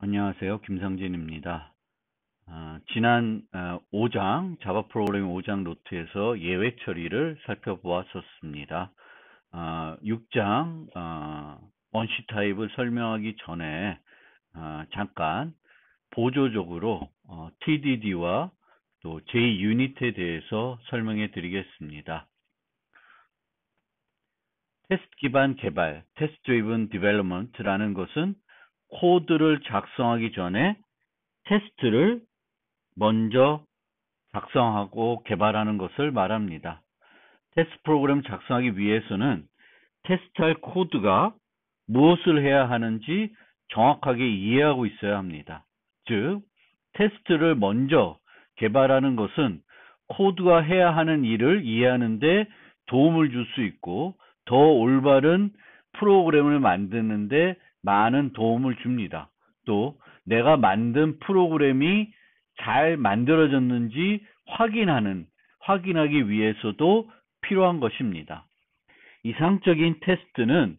안녕하세요. 김상진입니다. 지난 5장, 자바 프로그래밍 5장 노트에서 예외 처리를 살펴보았었습니다. 6장 원시 타입을 설명하기 전에 잠깐 보조적으로 TDD와 또 JUnit에 대해서 설명해 드리겠습니다. 테스트 기반 개발, Test Driven Development라는 것은 코드를 작성하기 전에 테스트를 먼저 작성하고 개발하는 것을 말합니다. 테스트 프로그램 작성하기 위해서는 테스트할 코드가 무엇을 해야 하는지 정확하게 이해하고 있어야 합니다. 즉, 테스트를 먼저 개발하는 것은 코드가 해야 하는 일을 이해하는 데 도움을 줄 수 있고 더 올바른 프로그램을 만드는 데 많은 도움을 줍니다. 또 내가 만든 프로그램이 잘 만들어졌는지 확인하기 위해서도 필요한 것입니다. 이상적인 테스트는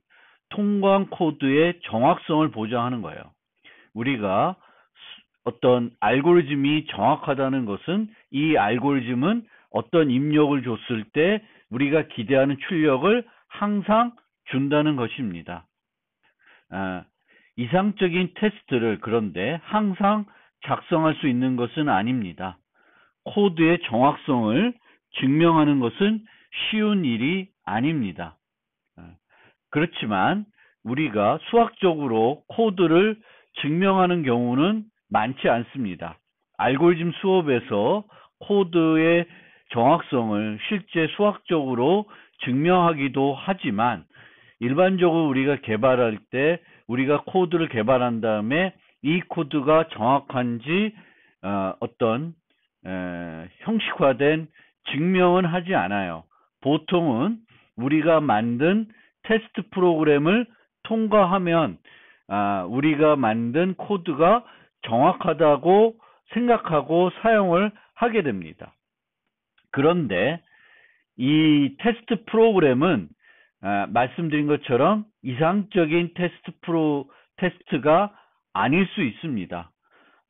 통과한 코드의 정확성을 보장하는 거예요. 우리가 어떤 알고리즘이 정확하다는 것은 이 알고리즘은 어떤 입력을 줬을 때 우리가 기대하는 출력을 항상 준다는 것입니다. 이상적인 테스트를 그런데 항상 작성할 수 있는 것은 아닙니다. 코드의 정확성을 증명하는 것은 쉬운 일이 아닙니다. 그렇지만 우리가 수학적으로 코드를 증명하는 경우는 많지 않습니다. 알고리즘 수업에서 코드의 정확성을 실제 수학적으로 증명하기도 하지만 일반적으로 우리가 개발할 때 우리가 코드를 개발한 다음에 이 코드가 정확한지 어떤 형식화된 증명은 하지 않아요. 보통은 우리가 만든 테스트 프로그램을 통과하면 우리가 만든 코드가 정확하다고 생각하고 사용을 하게 됩니다. 그런데 이 테스트 프로그램은 말씀드린 것처럼 이상적인 테스트가 아닐 수 있습니다.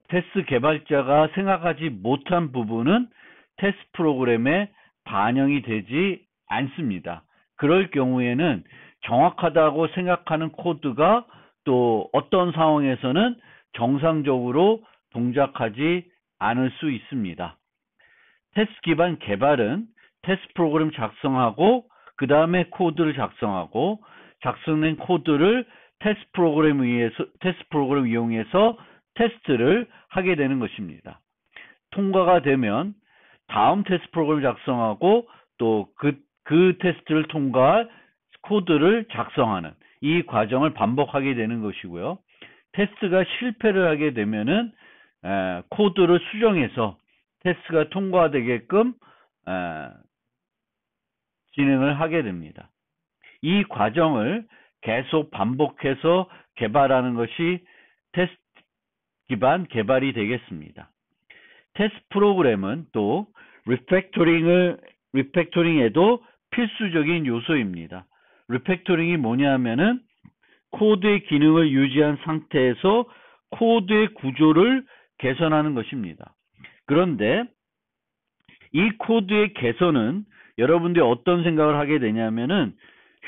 테스트 개발자가 생각하지 못한 부분은 테스트 프로그램에 반영이 되지 않습니다. 그럴 경우에는 정확하다고 생각하는 코드가 또 어떤 상황에서는 정상적으로 동작하지 않을 수 있습니다. 테스트 기반 개발은 테스트 프로그램 작성하고 그 다음에 코드를 작성하고 작성된 코드를 테스트 프로그램 이용해서 테스트를 하게 되는 것입니다. 통과가 되면 다음 테스트 프로그램 작성하고 또 그 테스트를 통과할 코드를 작성하는 이 과정을 반복하게 되는 것이고요. 테스트가 실패를 하게 되면은 코드를 수정해서 테스트가 통과되게끔 진행을 하게 됩니다. 이 과정을 계속 반복해서 개발하는 것이 테스트 기반 개발이 되겠습니다. 테스트 프로그램은 또 리팩토링에도 필수적인 요소입니다. 리팩토링이 뭐냐면은 코드의 기능을 유지한 상태에서 코드의 구조를 개선하는 것입니다. 그런데 이 코드의 개선은 여러분들이 어떤 생각을 하게 되냐면은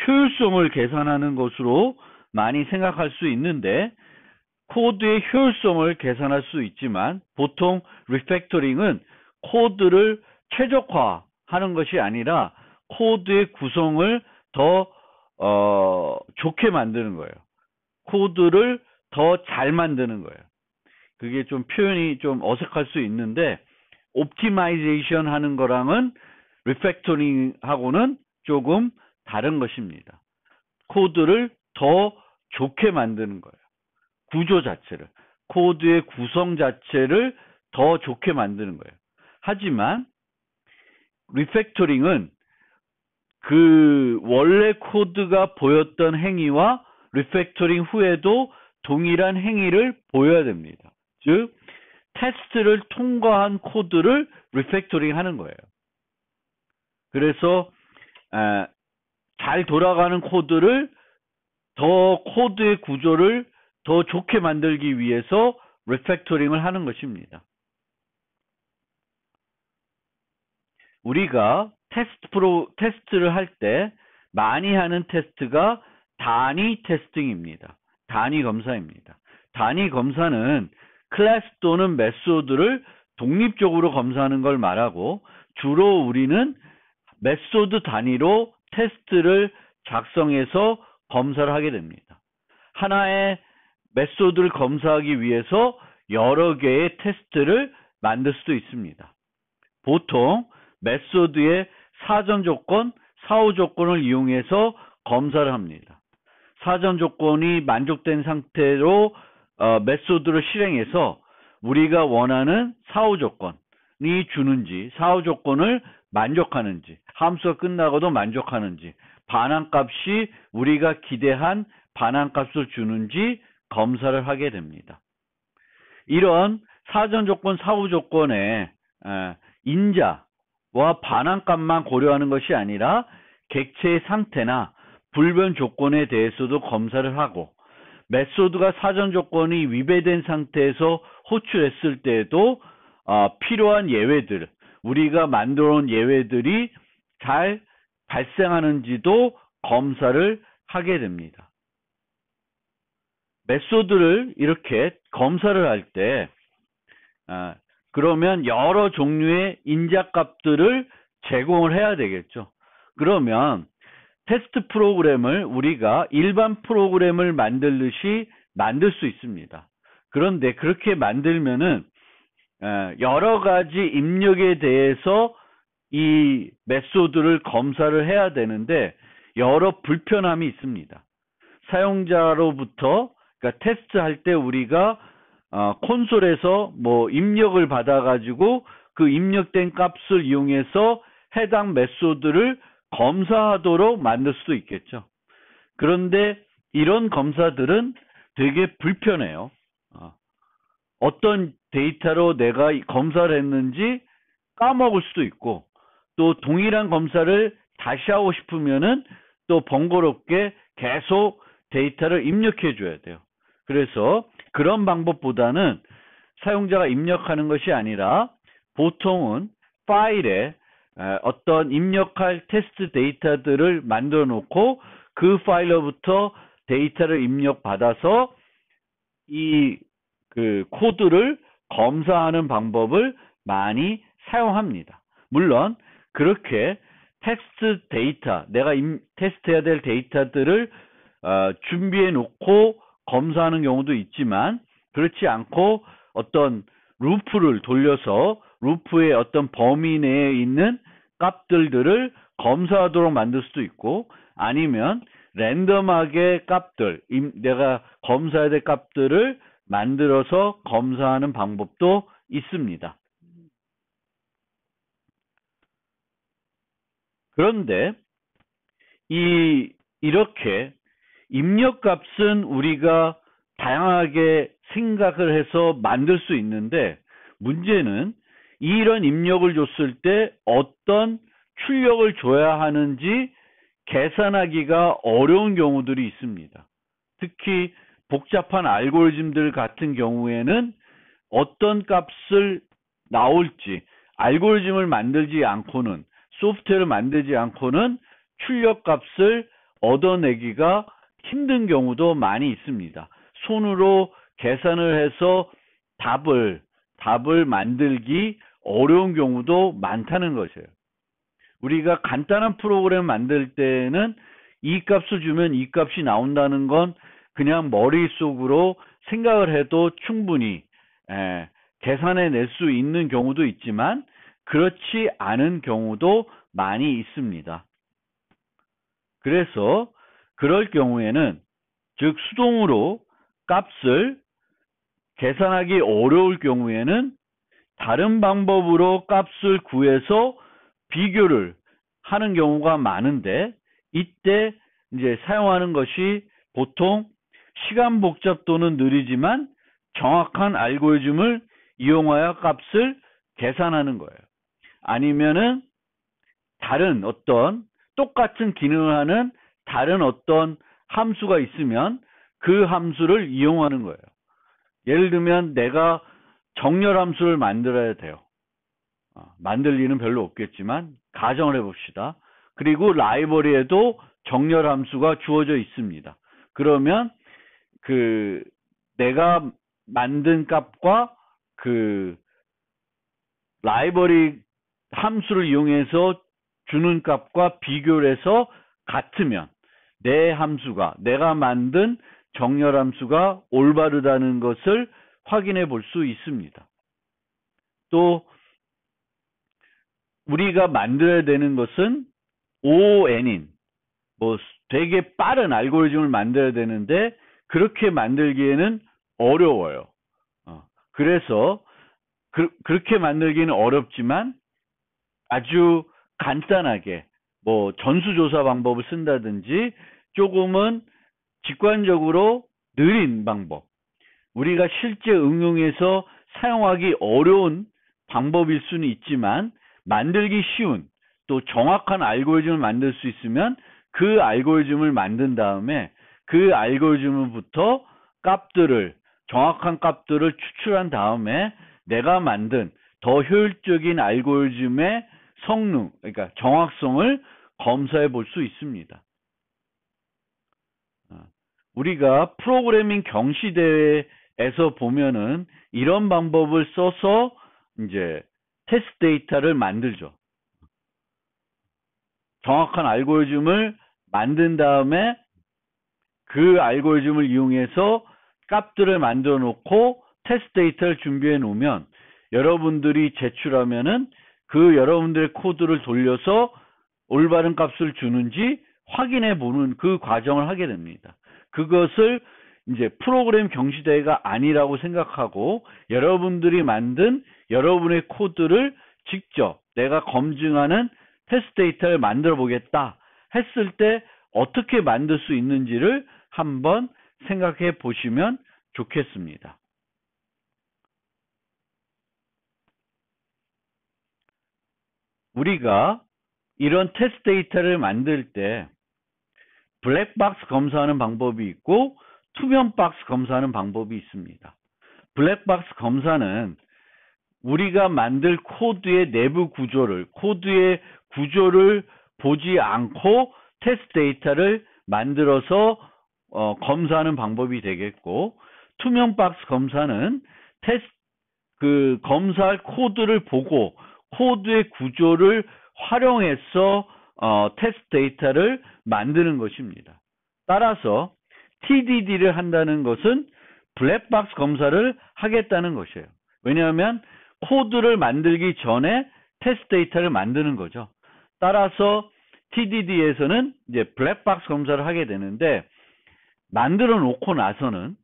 효율성을 개선하는 것으로 많이 생각할 수 있는데 코드의 효율성을 개선할 수 있지만 보통 리팩토링은 코드를 최적화하는 것이 아니라 코드의 구성을 더 좋게 만드는 거예요. 코드를 더 잘 만드는 거예요. 그게 좀 표현이 좀 어색할 수 있는데 옵티마이제이션 하는 거랑은 리팩토링 하고는 조금 다른 것입니다. 코드를 더 좋게 만드는 거예요. 구조 자체를, 코드의 구성 자체를 더 좋게 만드는 거예요. 하지만 리팩토링은 그 원래 코드가 보였던 행위와 리팩토링 후에도 동일한 행위를 보여야 됩니다. 즉 테스트를 통과한 코드를 리팩토링 하는 거예요. 그래서 잘 돌아가는 코드를 더 코드의 구조를 더 좋게 만들기 위해서 리팩토링을 하는 것입니다. 우리가 테스트를 할 때 많이 하는 테스트가 단위 테스팅입니다. 단위 검사입니다. 단위 검사는 클래스 또는 메소드를 독립적으로 검사하는 걸 말하고, 주로 우리는 메소드 단위로 테스트를 작성해서 검사를 하게 됩니다. 하나의 메소드를 검사하기 위해서 여러 개의 테스트를 만들 수도 있습니다. 보통 메소드의 사전 조건, 사후 조건을 이용해서 검사를 합니다. 사전 조건이 만족된 상태로 메소드를 실행해서 우리가 원하는 사후 조건이 주는지, 사후 조건을 만족하는지, 함수가 끝나고도 만족하는지, 반환값이 우리가 기대한 반환값을 주는지 검사를 하게 됩니다. 이런 사전 조건, 사후 조건의 인자와 반환값만 고려하는 것이 아니라 객체의 상태나 불변 조건에 대해서도 검사를 하고, 메소드가 사전 조건이 위배된 상태에서 호출했을 때에도 필요한 예외들, 우리가 만들어 온 예외들이 잘 발생하는지도 검사를 하게 됩니다. 메소드를 이렇게 검사를 할 때 그러면 여러 종류의 인자값들을 제공을 해야 되겠죠. 그러면 테스트 프로그램을 우리가 일반 프로그램을 만들듯이 만들 수 있습니다. 그런데 그렇게 만들면은 여러 가지 입력에 대해서 이 메소드를 검사를 해야 되는데 여러 불편함이 있습니다. 사용자로부터, 그러니까 테스트할 때 우리가 콘솔에서 뭐 입력을 받아가지고 그 입력된 값을 이용해서 해당 메소드를 검사하도록 만들 수도 있겠죠. 그런데 이런 검사들은 되게 불편해요. 어떤 데이터로 내가 검사를 했는지 까먹을 수도 있고, 또 동일한 검사를 다시 하고 싶으면은 또 번거롭게 계속 데이터를 입력해 줘야 돼요. 그래서 그런 방법보다는 사용자가 입력하는 것이 아니라 보통은 파일에 어떤 입력할 테스트 데이터들을 만들어 놓고 그 파일로부터 데이터를 입력받아서 이 코드를 검사하는 방법을 많이 사용합니다. 물론 그렇게 텍스트 데이터, 내가 테스트해야 될 데이터들을 준비해 놓고 검사하는 경우도 있지만, 그렇지 않고 어떤 루프를 돌려서 루프의 어떤 범위 내에 있는 값들을 검사하도록 만들 수도 있고, 아니면 랜덤하게 값들, 내가 검사해야 될 값들을 만들어서 검사하는 방법도 있습니다. 그런데 이렇게 입력값은 우리가 다양하게 생각을 해서 만들 수 있는데, 문제는 이런 입력을 줬을 때 어떤 출력을 줘야 하는지 계산하기가 어려운 경우들이 있습니다. 특히 복잡한 알고리즘들 같은 경우에는 어떤 값을 나올지, 알고리즘을 만들지 않고는, 소프트웨어를 만들지 않고는 출력 값을 얻어내기가 힘든 경우도 많이 있습니다. 손으로 계산을 해서 답을 만들기 어려운 경우도 많다는 것이에요. 우리가 간단한 프로그램 만들 때는 이 값을 주면 이 값이 나온다는 건 그냥 머릿속으로 생각을 해도 충분히 계산해낼 수 있는 경우도 있지만, 그렇지 않은 경우도 많이 있습니다. 그래서 그럴 경우에는, 즉 수동으로 값을 계산하기 어려울 경우에는 다른 방법으로 값을 구해서 비교를 하는 경우가 많은데, 이때 이제 사용하는 것이 보통 시간 복잡도는 느리지만 정확한 알고리즘을 이용하여 값을 계산하는 거예요. 아니면은 다른 어떤 똑같은 기능을 하는 다른 어떤 함수가 있으면 그 함수를 이용하는 거예요. 예를 들면 내가 정렬 함수를 만들어야 돼요. 만들 일은 별로 없겠지만 가정을 해봅시다. 그리고 라이브러리에도 정렬 함수가 주어져 있습니다. 그러면 그 내가 만든 값과 그 라이브러리 함수를 이용해서 주는 값과 비교를 해서 같으면 내 함수가, 내가 만든 정렬 함수가 올바르다는 것을 확인해 볼 수 있습니다. 또 우리가 만들어야 되는 것은 ON인 뭐 되게 빠른 알고리즘을 만들어야 되는데 그렇게 만들기에는 어려워요. 그래서 그렇게 만들기는 어렵지만 아주 간단하게 뭐 전수조사 방법을 쓴다든지 조금은 직관적으로 느린 방법, 우리가 실제 응용해서 사용하기 어려운 방법일 수는 있지만 만들기 쉬운 또 정확한 알고리즘을 만들 수 있으면 그 알고리즘을 만든 다음에 그 알고리즘부터 정확한 값들을 추출한 다음에 내가 만든 더 효율적인 알고리즘의 성능, 그러니까 정확성을 검사해 볼 수 있습니다. 우리가 프로그래밍 경시대회에서 보면은 이런 방법을 써서 이제 테스트 데이터를 만들죠. 정확한 알고리즘을 만든 다음에 그 알고리즘을 이용해서 값들을 만들어 놓고 테스트 데이터를 준비해 놓으면 여러분들이 제출하면은 그 여러분들의 코드를 돌려서 올바른 값을 주는지 확인해 보는 그 과정을 하게 됩니다. 그것을 이제 프로그램 경시대회가 아니라고 생각하고 여러분들이 만든 여러분의 코드를 직접 내가 검증하는 테스트 데이터를 만들어 보겠다 했을 때 어떻게 만들 수 있는지를 한번 생각해 보시면 좋겠습니다. 우리가 이런 테스트 데이터를 만들 때 블랙박스 검사하는 방법이 있고 투명 박스 검사하는 방법이 있습니다. 블랙박스 검사는 우리가 만들 코드의 내부 구조를, 코드의 구조를 보지 않고 테스트 데이터를 만들어서 검사하는 방법이 되겠고, 투명 박스 검사는 검사할 코드를 보고 코드의 구조를 활용해서 테스트 데이터를 만드는 것입니다. 따라서 TDD를 한다는 것은 블랙박스 검사를 하겠다는 것이에요. 왜냐하면 코드를 만들기 전에 테스트 데이터를 만드는 거죠. 따라서 TDD에서는 이제 블랙박스 검사를 하게 되는데, 만들어 놓고 나서는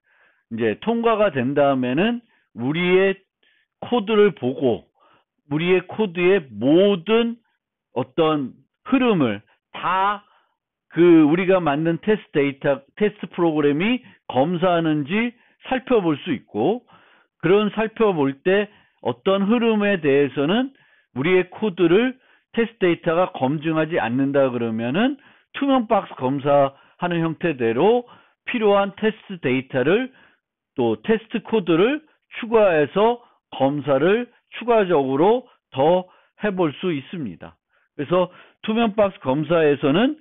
이제 통과가 된 다음에는 우리의 코드를 보고 우리의 코드의 모든 어떤 흐름을 다 우리가 만든 테스트 프로그램이 검사하는지 살펴볼 수 있고, 그런 살펴볼 때 어떤 흐름에 대해서는 우리의 코드를 테스트 데이터가 검증하지 않는다 그러면은 투명 박스 검사하는 형태대로 필요한 테스트 데이터를 또 테스트 코드를 추가해서 검사를 추가적으로 더 해볼 수 있습니다. 그래서 투명 박스 검사에서는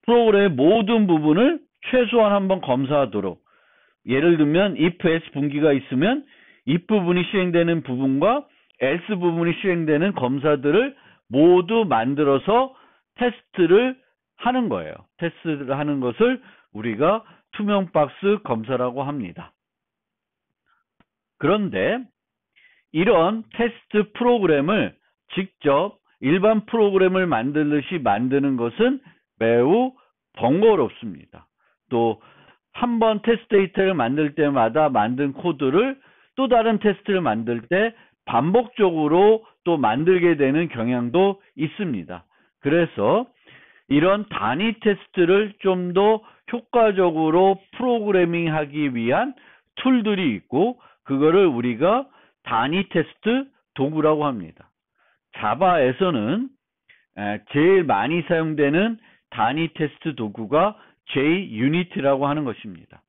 프로그램의 모든 부분을 최소한 한번 검사하도록, 예를 들면 if else 분기가 있으면 if 부분이 실행되는 부분과 else 부분이 실행되는 검사들을 모두 만들어서 테스트를 하는 거예요. 테스트를 하는 것을 우리가 투명 박스 검사라고 합니다. 그런데 이런 테스트 프로그램을 직접 일반 프로그램을 만들듯이 만드는 것은 매우 번거롭습니다. 또 한 번 테스트 데이터를 만들 때마다 만든 코드를 또 다른 테스트를 만들 때 반복적으로 또 만들게 되는 경향도 있습니다. 그래서 이런 단위 테스트를 좀 더 효과적으로 프로그래밍 하기 위한 툴들이 있고, 그거를 우리가 단위 테스트 도구라고 합니다. 자바에서는 제일 많이 사용되는 단위 테스트 도구가 JUnit라고 하는 것입니다.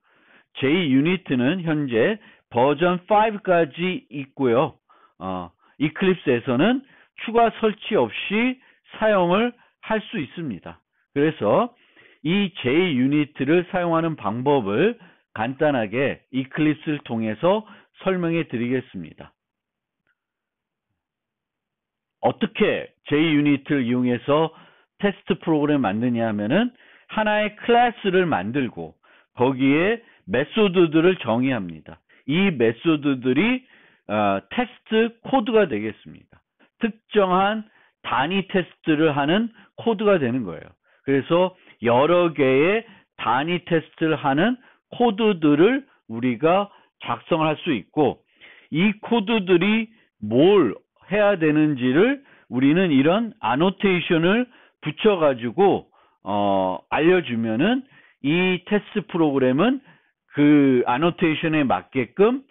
J-유니트는 현재 버전 5까지 있고요. 이클립스에서는 추가 설치 없이 사용을 할 수 있습니다. 그래서 이 J-유니트를 사용하는 방법을 간단하게 이클립스를 통해서 설명해 드리겠습니다. 어떻게 J-유니트를 이용해서 테스트 프로그램을 만드냐 하면은 하나의 클래스를 만들고 거기에 메소드들을 정의합니다. 이 메소드들이 테스트 코드가 되겠습니다. 특정한 단위 테스트를 하는 코드가 되는 거예요. 그래서 여러 개의 단위 테스트를 하는 코드들을 우리가 작성을 할 수 있고 이 코드들이 뭘 해야 되는지를 우리는 이런 아노테이션을 붙여가지고 알려주면은 이 테스트 프로그램은 그 아노테이션에 맞게끔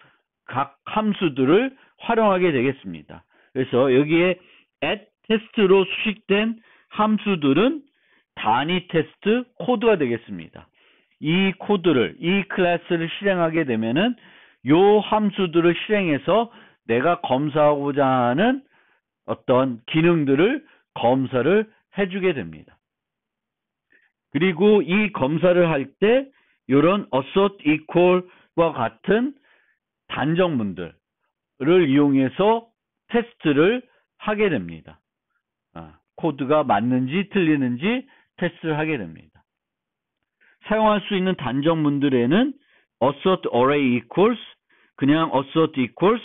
각 함수들을 활용하게 되겠습니다. 그래서 여기에 at 테스트로 수식된 함수들은 단위 테스트 코드가 되겠습니다. 이 코드를, 이 클래스를 실행하게 되면은 요 함수들을 실행해서 내가 검사하고자 하는 어떤 기능들을 검사를 해주게 됩니다. 그리고 이 검사를 할 때 이런 assert equal과 같은 단정문들을 이용해서 테스트를 하게 됩니다. 코드가 맞는지 틀리는지 테스트를 하게 됩니다. 사용할 수 있는 단정문들에는 assert array equals, 그냥 assert equals,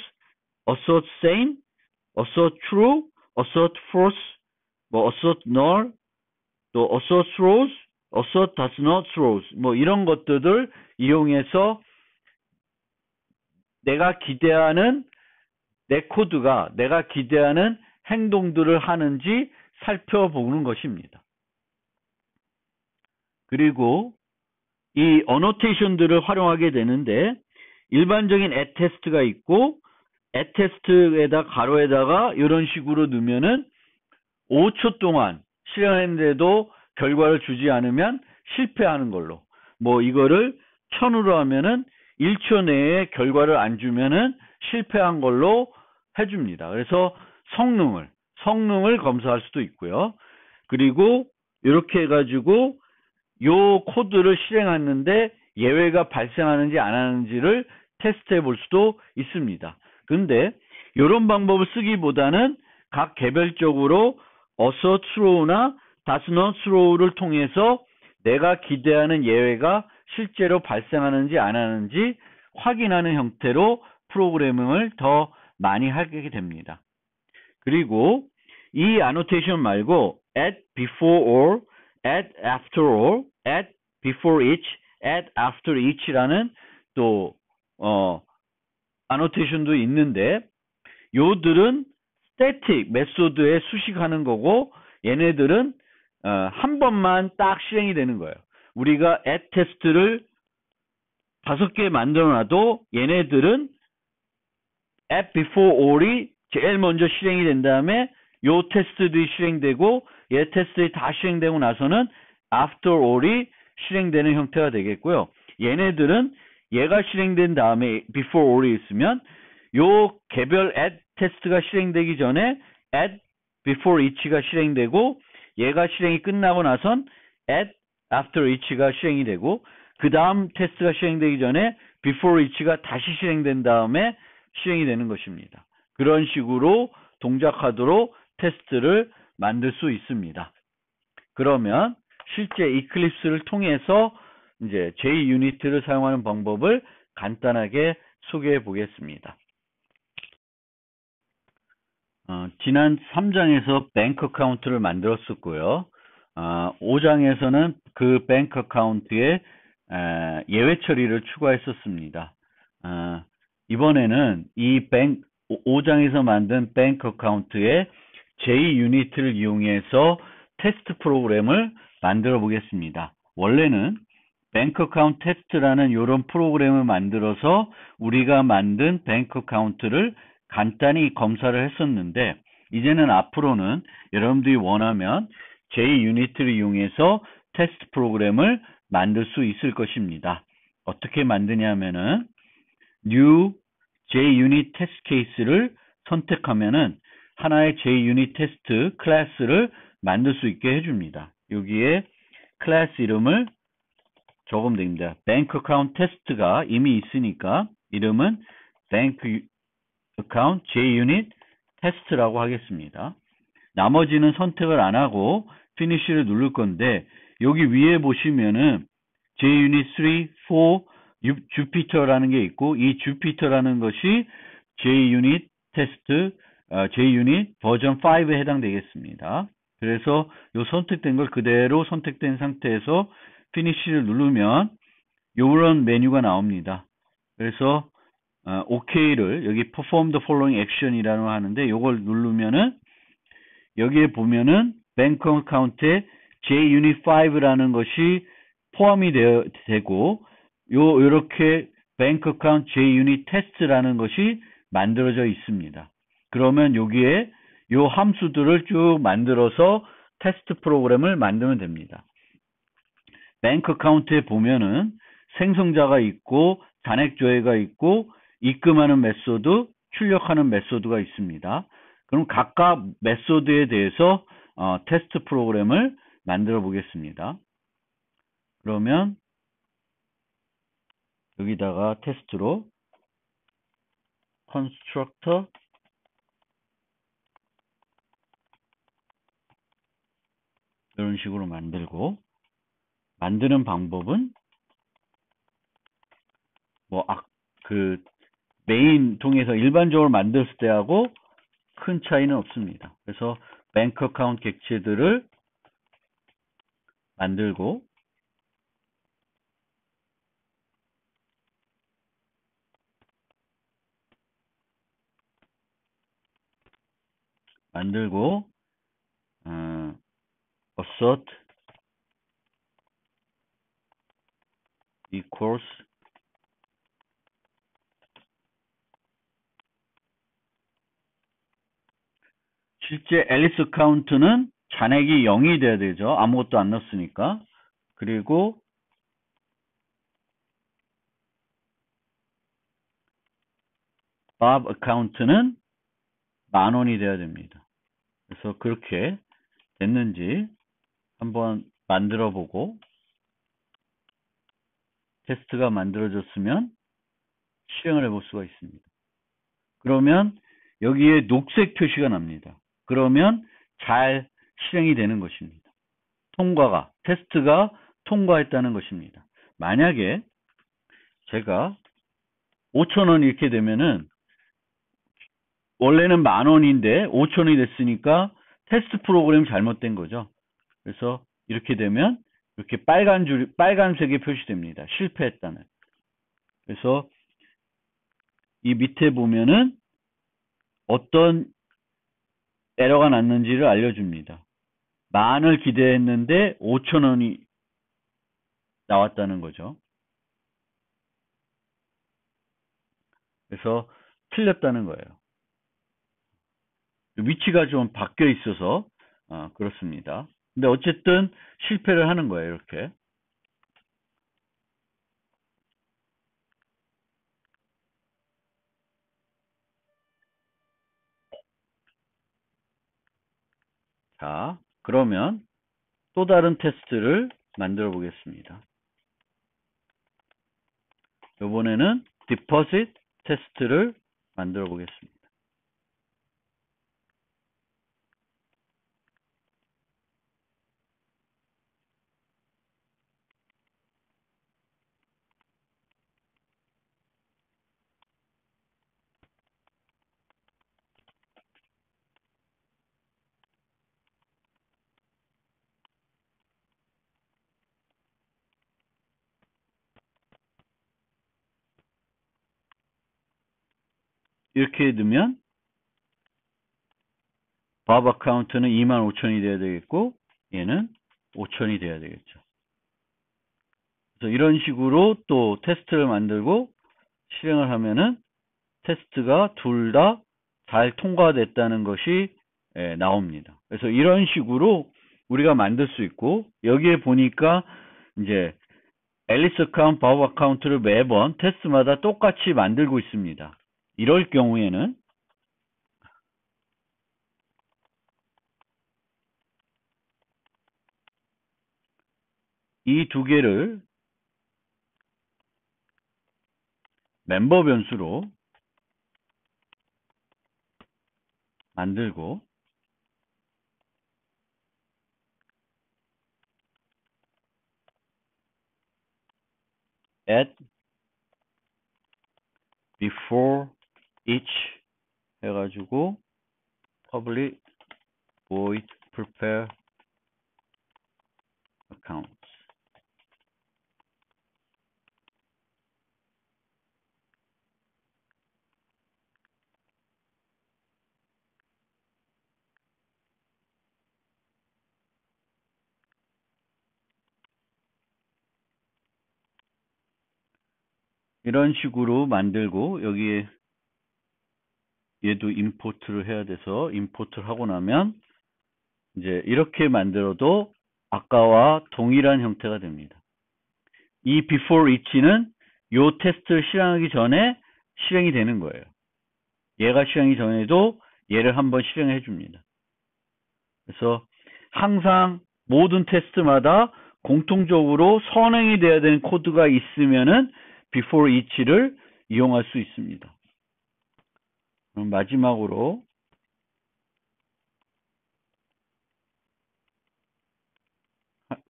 assert same, assert true, assert false, assert null, 또 assert throws, assert does not throws, 이런 것들을 이용해서 내가 기대하는 내 코드가 내가 기대하는 행동들을 하는지 살펴보는 것입니다. 그리고 이 어노테이션들을 활용하게 되는데 일반적인 at 테스트가 있고 at 테스트에다 가로에다가 이런 식으로 넣으면은 5초 동안 실행했는데도 결과를 주지 않으면 실패하는 걸로, 이거를 1000으로 하면은 1초 내에 결과를 안 주면은 실패한 걸로 해줍니다. 그래서 성능을 검사할 수도 있고요. 그리고 이렇게 해가지고 요 코드를 실행하는데 예외가 발생하는지 안 하는지를 테스트해 볼 수도 있습니다. 근데 이런 방법을 쓰기보다는 각 개별적으로 assert throw나 does not throw를 통해서 내가 기대하는 예외가 실제로 발생하는지 안 하는지 확인하는 형태로 프로그래밍을 더 많이 하게 됩니다. 그리고 이 annotation 말고 at before or, at after or, at before each, at after each라는 또 annotation도 있는데 요들은 static 메소드에 수식하는 거고 얘네들은 한 번만 딱 실행이 되는 거예요. 우리가 at 테스트를 5개 만들어 놔도 얘네들은 at before or이 제일 먼저 실행이 된 다음에 요 테스트들이 실행되고 얘 테스트들이 다 실행되고 나서는 after or이 실행되는 형태가 되겠고요. 얘네들은 얘가 실행된 다음에 before or이 있으면 요 개별 at 테스트가 실행되기 전에 at before each가 실행되고 얘가 실행이 끝나고 나선 at after each가 실행이 되고 그 다음 테스트가 실행되기 전에 before each가 다시 실행된 다음에 실행이 되는 것입니다. 그런 식으로 동작하도록 테스트를 만들 수 있습니다. 그러면 실제 이클립스를 통해서 이제 J-유니트를 사용하는 방법을 간단하게 소개해 보겠습니다. 지난 3장에서 뱅크 어카운트를 만들었었고요. 5장에서는 그 뱅크 어카운트에 예외 처리를 추가했었습니다. 이번에는 이 5장에서 만든 뱅크 어카운트에 J-유니트를 이용해서 테스트 프로그램을 만들어 보겠습니다. 원래는 뱅크 어카운트 테스트라는 이런 프로그램을 만들어서 우리가 만든 뱅크 어카운트를 간단히 검사를 했었는데 이제는 앞으로는 여러분들이 원하면 J-유니트를 이용해서 테스트 프로그램을 만들 수 있을 것입니다. 어떻게 만드냐면은 new JUnit test case를 선택하면은 하나의 JUnit 테스트 클래스를 만들 수 있게 해줍니다. 여기에 클래스 이름을 적으면 됩니다. bank account test가 이미 있으니까 이름은 bank account JUnit test라고 하겠습니다. 나머지는 선택을 안 하고 finish를 누를 건데 여기 위에 보시면은 JUnit 3, 4, Jupyter라는 게 있고 이 Jupyter라는 것이 JUnit 테스트, JUnit 버전 5에 해당되겠습니다. 그래서 이 선택된 걸 그대로 선택된 상태에서 finish를 누르면 이런 메뉴가 나옵니다. 그래서 OK를 여기 perform the following action이라는 거 하는데 이걸 누르면은 여기에 보면은 bank account에 JUnit 5라는 것이 포함이 되고 요렇게 bank account JUnit test라는 것이 만들어져 있습니다. 그러면 여기에 요 함수들을 쭉 만들어서 테스트 프로그램을 만들면 됩니다. bank account에 보면은 생성자가 있고 잔액 조회가 있고 입금하는 메소드, 출력하는 메소드가 있습니다. 그럼 각각 메소드에 대해서 테스트 프로그램을 만들어 보겠습니다. 그러면 여기다가 테스트로 constructor 이런 식으로 만들고 만드는 방법은 메인 통해서 일반적으로 만들었을 때하고 큰 차이는 없습니다. 그래서 뱅크 어카운트 객체들을 만들고 assert equals 실제 앨리스 카운트는 잔액이 0이 돼야 되죠. 아무것도 안 넣었으니까. 그리고 밥 어카운트는 10,000원이 돼야 됩니다. 그래서 그렇게 됐는지 한번 만들어 보고 테스트가 만들어졌으면 실행을 해볼 수가 있습니다. 그러면 여기에 녹색 표시가 납니다. 그러면 잘 실행이 되는 것입니다. 테스트가 통과했다는 것입니다. 만약에 제가 5,000원 이렇게 되면은 원래는 10,000원인데 5,000원이 됐으니까 테스트 프로그램이 잘못된 거죠. 그래서 이렇게 되면 이렇게 빨간색이 표시됩니다. 실패했다는. 그래서 이 밑에 보면은 어떤 에러가 났는지를 알려줍니다. 10,000원을 기대했는데 5,000원이 나왔다는 거죠. 그래서 틀렸다는 거예요. 위치가 좀 바뀌어 있어서 그렇습니다. 근데 어쨌든 실패를 하는 거예요. 이렇게. 자, 그러면 또 다른 테스트를 만들어 보겠습니다. 이번에는 디포짓 테스트를 만들어 보겠습니다. 이렇게 두면 밥 어카운트는 25,000이 돼야 되겠고 얘는 5,000이 돼야 되겠죠. 그래서 이런 식으로 또 테스트를 만들고 실행을 하면은 테스트가 둘 다 잘 통과됐다는 것이 나옵니다. 그래서 이런 식으로 우리가 만들 수 있고 여기에 보니까 이제 앨리스 어카운트, 밥 어카운트를 매번 테스트마다 똑같이 만들고 있습니다. 이럴 경우에는 이 두 개를 멤버 변수로 만들고 add before each 해가지고 public void prepare account. 이런 식으로 만들고 여기에 얘도 임포트를 해야 돼서 임포트를 하고 나면 이제 이렇게 만들어도 아까와 동일한 형태가 됩니다. 이 before each는 요 테스트를 실행하기 전에 실행이 되는 거예요. 얘가 실행이 전에도 얘를 한번 실행해 줍니다. 그래서 항상 모든 테스트마다 공통적으로 선행이 돼야 되는 코드가 있으면은 before each를 이용할 수 있습니다. 그럼 마지막으로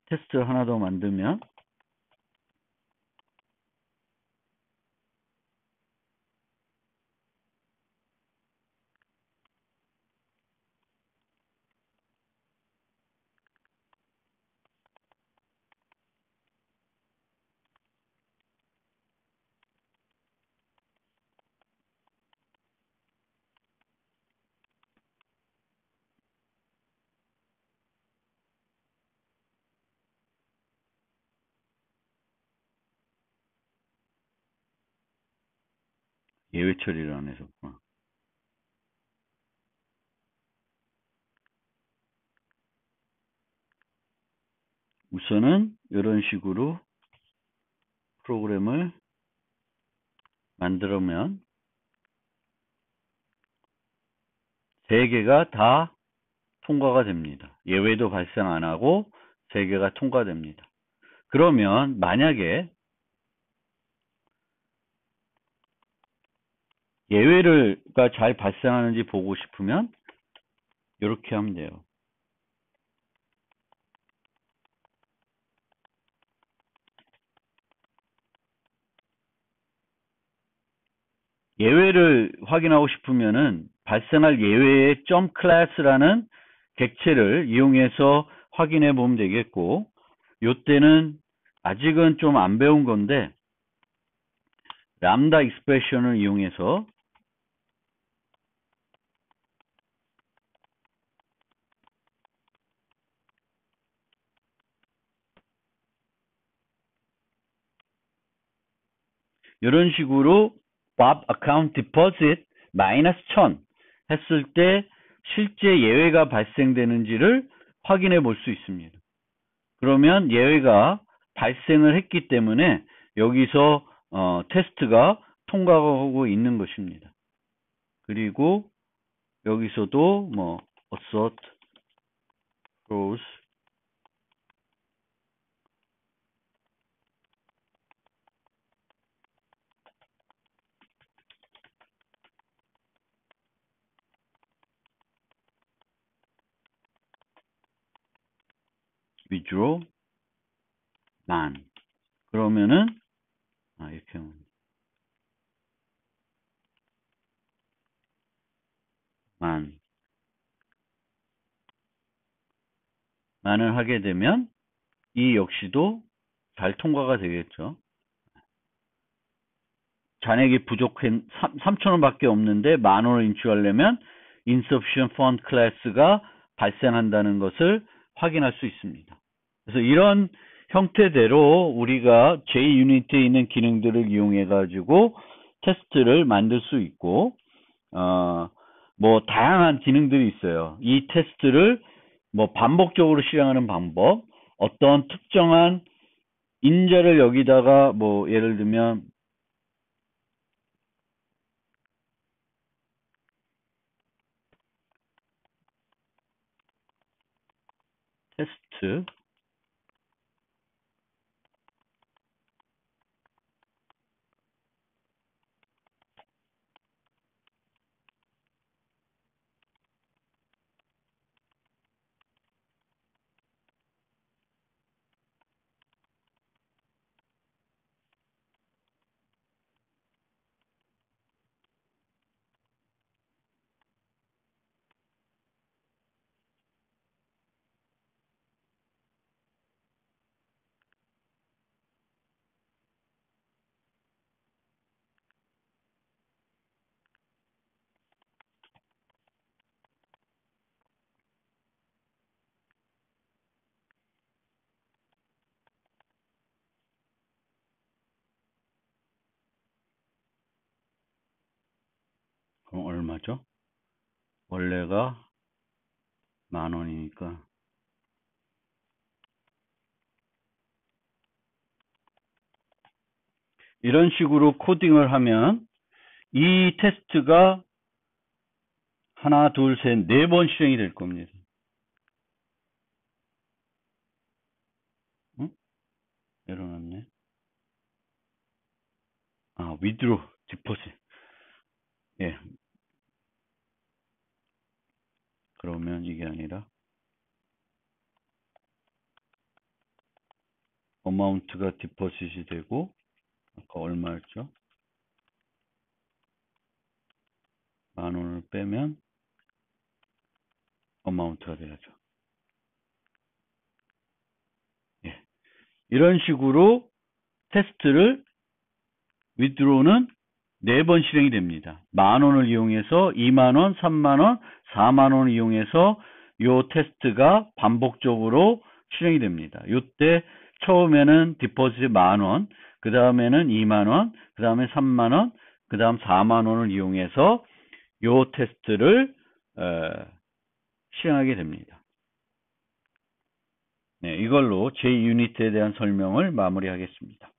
테스트를 하나 더 만들면 예외 처리를 안 했었구나. 우선은 이런 식으로 프로그램을 만들면 3개가 다 통과가 됩니다. 예외도 발생 안 하고 3개가 통과됩니다. 그러면 만약에 예외가 잘 발생하는지 보고 싶으면 이렇게 하면 돼요. 예외를 확인하고 싶으면은 발생할 예외의 .class라는 객체를 이용해서 확인해 보면 되겠고, 요때는 아직은 좀 안 배운 건데 람다 익스프레션을 이용해서 이런 식으로 Bob account deposit 마이너스 1000 했을 때 실제 예외가 발생되는지를 확인해 볼 수 있습니다. 그러면 예외가 발생을 했기 때문에 여기서 테스트가 통과하고 있는 것입니다. 그리고 여기서도 뭐 assert throws withdraw none. 그러면은 이렇게 하면 만을 하게 되면 이 역시도 잘 통과가 되겠죠. 잔액이 부족한 3,000원밖에 없는데 10,000원을 인출하려면 insufficient fund class가 발생한다는 것을 확인할 수 있습니다. 그래서 이런 형태대로 우리가 JUnit에 있는 기능들을 이용해 가지고 테스트를 만들 수 있고 뭐 다양한 기능들이 있어요. 이 테스트를 뭐 반복적으로 실행하는 방법, 어떤 특정한 인자를 여기다가 뭐 예를 들면 테스트 그럼 얼마죠? 원래가 10,000원이니까 이런 식으로 코딩을 하면 이 테스트가 하나, 둘, 셋, 네 번 실행이 될 겁니다. 응? 내려놨네. 아, withdraw, deposit. 예. 그러면 이게 아니라 어마운트가 디포짓이 되고 아까 얼마였죠? 10,000원을 빼면 어마운트가 돼야죠. 예. 이런 식으로 테스트를 withdraw는 4번 실행이 됩니다. 10,000원을 이용해서 20,000원, 30,000원, 40,000원을 이용해서 요 테스트가 반복적으로 실행이 됩니다. 요때 처음에는 디포지트 10,000원, 그 다음에는 20,000원, 그 다음에 30,000원, 그 다음 40,000원을 이용해서 요 테스트를 실행하게 됩니다. 네, 이걸로 제 유니트에 대한 설명을 마무리하겠습니다.